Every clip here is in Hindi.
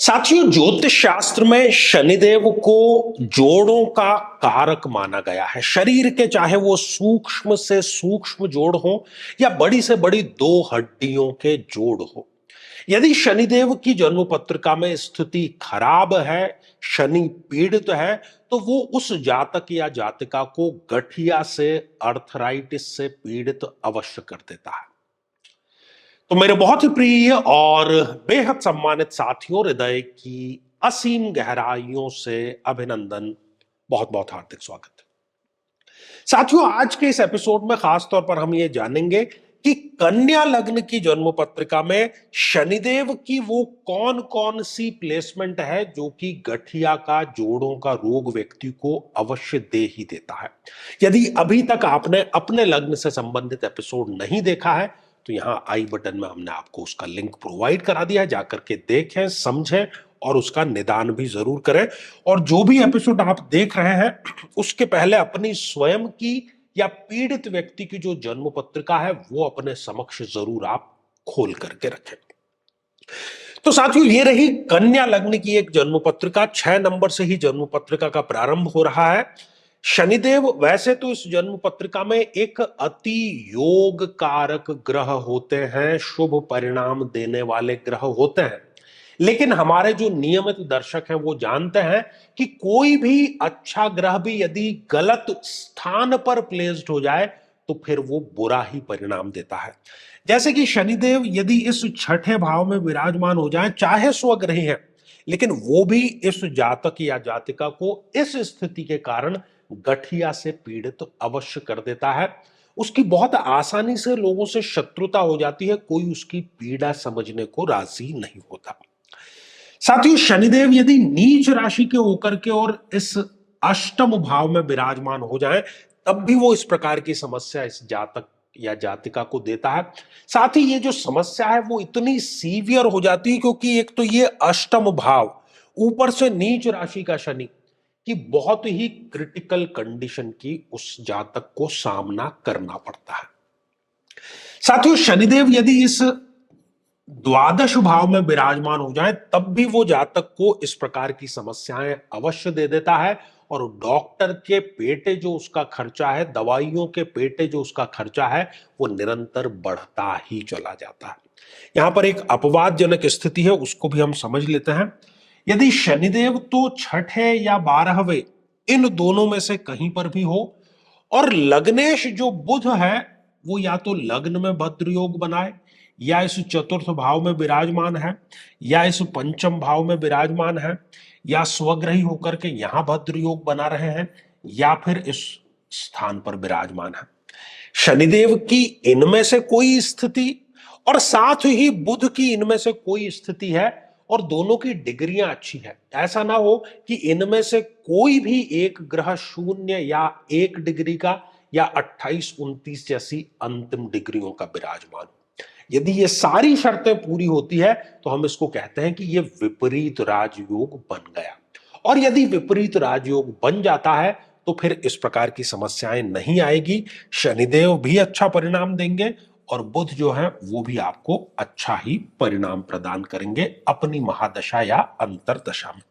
साथियों, ज्योतिष शास्त्र में शनिदेव को जोड़ों का कारक माना गया है। शरीर के चाहे वो सूक्ष्म से सूक्ष्म जोड़ हो या बड़ी से बड़ी दो हड्डियों के जोड़ हो। यदि शनिदेव की जन्म पत्रिका में स्थिति खराब है, शनि पीड़ित है, तो वो उस जातक या जातिका को गठिया से, अर्थराइटिस से पीड़ित अवश्य कर देता है। तो मेरे बहुत ही प्रिय और बेहद सम्मानित साथियों, हृदय की असीम गहराइयों से अभिनंदन, बहुत बहुत हार्दिक स्वागत है। साथियों, आज के इस एपिसोड में खास तौर पर हम ये जानेंगे कि कन्या लग्न की जन्म पत्रिका में शनिदेव की वो कौन कौन सी प्लेसमेंट है जो कि गठिया का, जोड़ों का रोग व्यक्ति को अवश्य दे ही देता है। यदि अभी तक आपने अपने लग्न से संबंधित एपिसोड नहीं देखा है तो यहां आई बटन में हमने आपको उसका लिंक प्रोवाइड करा दिया है, जाकर के देखें, समझें और उसका निदान भी जरूर करें। और जो भी एपिसोड आप देख रहे हैं उसके पहले अपनी स्वयं की या पीड़ित व्यक्ति की जो जन्म पत्रिका है वो अपने समक्ष जरूर आप खोल करके रखें। तो साथियों, ये रही कन्या लग्न की एक जन्म पत्रिका। 6 नंबर से ही जन्म पत्रिका का प्रारंभ हो रहा है। शनिदेव वैसे तो इस जन्म पत्रिका में एक अति योग कारक ग्रह होते हैं, शुभ परिणाम देने वाले ग्रह होते हैं, लेकिन हमारे जो नियमित दर्शक हैं वो जानते हैं कि कोई भी अच्छा ग्रह भी यदि गलत स्थान पर प्लेस्ड हो जाए तो फिर वो बुरा ही परिणाम देता है। जैसे कि शनिदेव यदि इस छठे भाव में विराजमान हो जाए, चाहे स्वग्रही हैं, लेकिन वो भी इस जातक या जातिका को इस स्थिति के कारण गठिया से पीड़ित अवश्य कर देता है। उसकी बहुत आसानी से लोगों से शत्रुता हो जाती है, कोई उसकी पीड़ा समझने को राजी नहीं होता। साथियों, शनिदेव यदि नीच राशि के होकर के और इस अष्टम भाव में विराजमान हो जाए तब भी वो इस प्रकार की समस्या इस जातक या जातिका को देता है। साथ ही ये जो समस्या है वो इतनी सीवियर हो जाती है क्योंकि एक तो ये अष्टम भाव, ऊपर से नीच राशि का शनि, कि बहुत ही क्रिटिकल कंडीशन की उस जातक को सामना करना पड़ता है। साथियों, शनिदेव यदि इस द्वादश भाव में विराजमान हो जाए तब भी वो जातक को इस प्रकार की समस्याएं अवश्य दे देता है। और डॉक्टर के पेटे जो उसका खर्चा है, दवाइयों के पेटे जो उसका खर्चा है, वो निरंतर बढ़ता ही चला जाता है। यहां पर एक अपवादजनक स्थिति है, उसको भी हम समझ लेते हैं। यदि शनिदेव तो छठे या 12वें, इन दोनों में से कहीं पर भी हो, और लग्नेश जो बुध है वो या तो लग्न में भद्र योग बनाए, या इस चतुर्थ भाव में विराजमान है, या इस पंचम भाव में विराजमान है, या स्वग्रही होकर के यहां भद्र योग बना रहे हैं, या फिर इस स्थान पर विराजमान है, शनिदेव की इनमें से कोई स्थिति और साथ ही बुध की इनमें से कोई स्थिति है और दोनों की डिग्रियां अच्छी है, ऐसा ना हो कि इनमें से कोई भी एक ग्रह शून्य या 1 डिग्री का या 28-29 जैसी अंतिम डिग्रियों का विराजमान हो। यदि ये सारी शर्तें पूरी होती है तो हम इसको कहते हैं कि ये विपरीत राजयोग बन गया। और यदि विपरीत राजयोग बन जाता है तो फिर इस प्रकार की समस्याएं नहीं आएगी। शनिदेव भी अच्छा परिणाम देंगे और बुध जो है वो भी आपको अच्छा ही परिणाम प्रदान करेंगे अपनी महादशा या अंतरदशा में।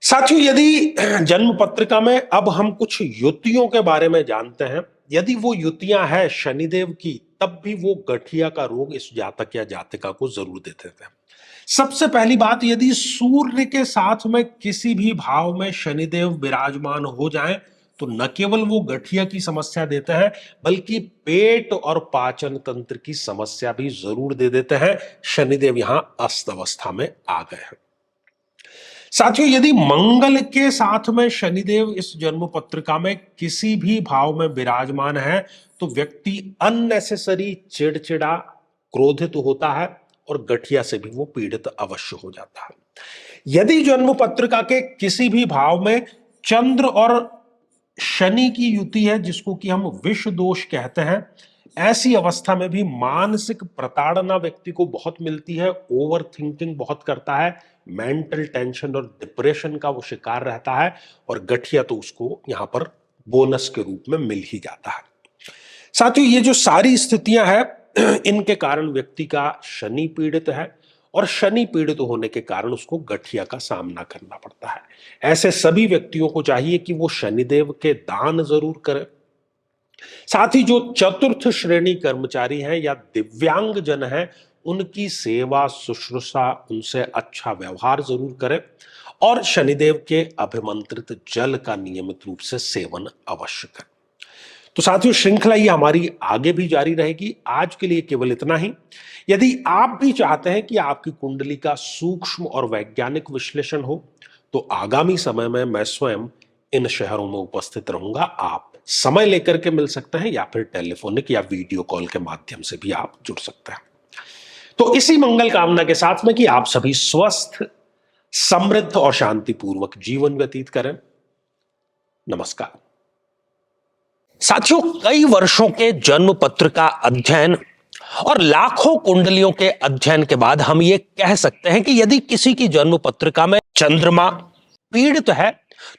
साथियों, यदि जन्म पत्रिका में अब हम कुछ युतियों के बारे में जानते हैं, यदि वो युतियां हैं शनिदेव की, तब भी वो गठिया का रोग इस जातक या जातिका को जरूर देते थे। सबसे पहली बात, यदि सूर्य के साथ में किसी भी भाव में शनिदेव विराजमान हो जाएं तो न केवल वो गठिया की समस्या देते हैं बल्कि पेट और पाचन तंत्र की समस्या भी जरूर दे देते हैं। शनिदेव यहां अस्त अवस्था में आ गए हैं। साथियों, यदि मंगल के साथ में शनिदेव इस जन्म पत्रिका में किसी भी भाव में विराजमान है तो व्यक्ति अननेसेसरी चिड़चिड़ा, क्रोधित होता है और गठिया से भी वो पीड़ित अवश्य हो जाता है। यदि जन्म पत्रिका के किसी भी भाव में चंद्र और शनि की युति है, जिसको कि हम विष दोष कहते हैं, ऐसी अवस्था में भी मानसिक प्रताड़ना व्यक्ति को बहुत मिलती है, ओवर थिंकिंग बहुत करता है, मेंटल टेंशन और डिप्रेशन का वो शिकार रहता है, और गठिया तो उसको यहां पर बोनस के रूप में मिल ही जाता है। साथियों, ये जो सारी स्थितियां हैं इनके कारण व्यक्ति का शनि पीड़ित है और शनि पीड़ित होने के कारण उसको गठिया का सामना करना पड़ता है। ऐसे सभी व्यक्तियों को चाहिए कि वो शनिदेव के दान जरूर करें। साथ ही जो चतुर्थ श्रेणी कर्मचारी हैं या दिव्यांग जन हैं, उनकी सेवा शुश्रूषा, उनसे अच्छा व्यवहार जरूर करें और शनिदेव के अभिमंत्रित जल का नियमित रूप से सेवन अवश्य करें। तो साथियों, श्रृंखला ये हमारी आगे भी जारी रहेगी। आज के लिए केवल इतना ही। यदि आप भी चाहते हैं कि आपकी कुंडली का सूक्ष्म और वैज्ञानिक विश्लेषण हो, तो आगामी समय में मैं स्वयं इन शहरों में उपस्थित रहूंगा। आप समय लेकर के मिल सकते हैं या फिर टेलीफोनिक या वीडियो कॉल के माध्यम से भी आप जुड़ सकते हैं। तो इसी मंगल कामना के साथ में कि आप सभी स्वस्थ, समृद्ध और शांतिपूर्वक जीवन व्यतीत करें। नमस्कार। साथियों, कई वर्षों के जन्म पत्र का अध्ययन और लाखों कुंडलियों के अध्ययन के बाद हम ये कह सकते हैं कि यदि किसी की जन्म पत्रिका में चंद्रमा पीड़ित है,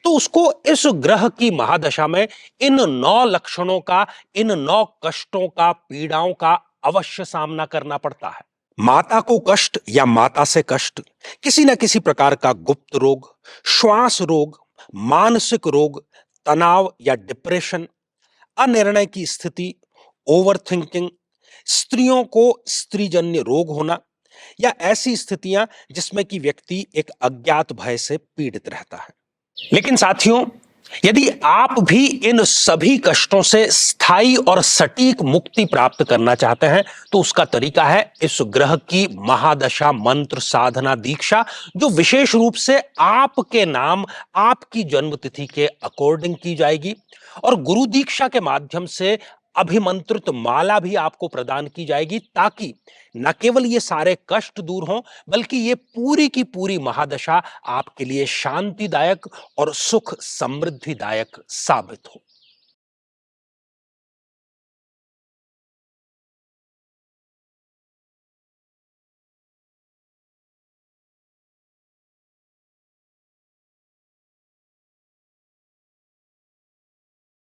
तो उसको इस ग्रह की महादशा में इन 9 लक्षणों का, इन 9 कष्टों का, पीड़ाओं का अवश्य सामना करना पड़ता है। माता को कष्ट या माता से कष्ट, किसी न किसी प्रकार का गुप्त रोग, श्वास रोग, मानसिक रोग, तनाव या डिप्रेशन, अनिर्णय की स्थिति, ओवर थिंकिंग, स्त्रियों को स्त्रीजन्य रोग होना या ऐसी स्थितियां जिसमें कि व्यक्ति एक अज्ञात भय से पीड़ित रहता है। लेकिन साथियों, यदि आप भी इन सभी कष्टों से स्थायी और सटीक मुक्ति प्राप्त करना चाहते हैं, तो उसका तरीका है इस ग्रह की महादशा मंत्र साधना दीक्षा, जो विशेष रूप से आपके नाम, आपकी जन्मतिथि के अकॉर्डिंग की जाएगी और गुरु दीक्षा के माध्यम से अभिमंत्रित माला भी आपको प्रदान की जाएगी, ताकि न केवल ये सारे कष्ट दूर हों, बल्कि ये पूरी की पूरी महादशा आपके लिए शांतिदायक और सुख समृद्धिदायक साबित हो।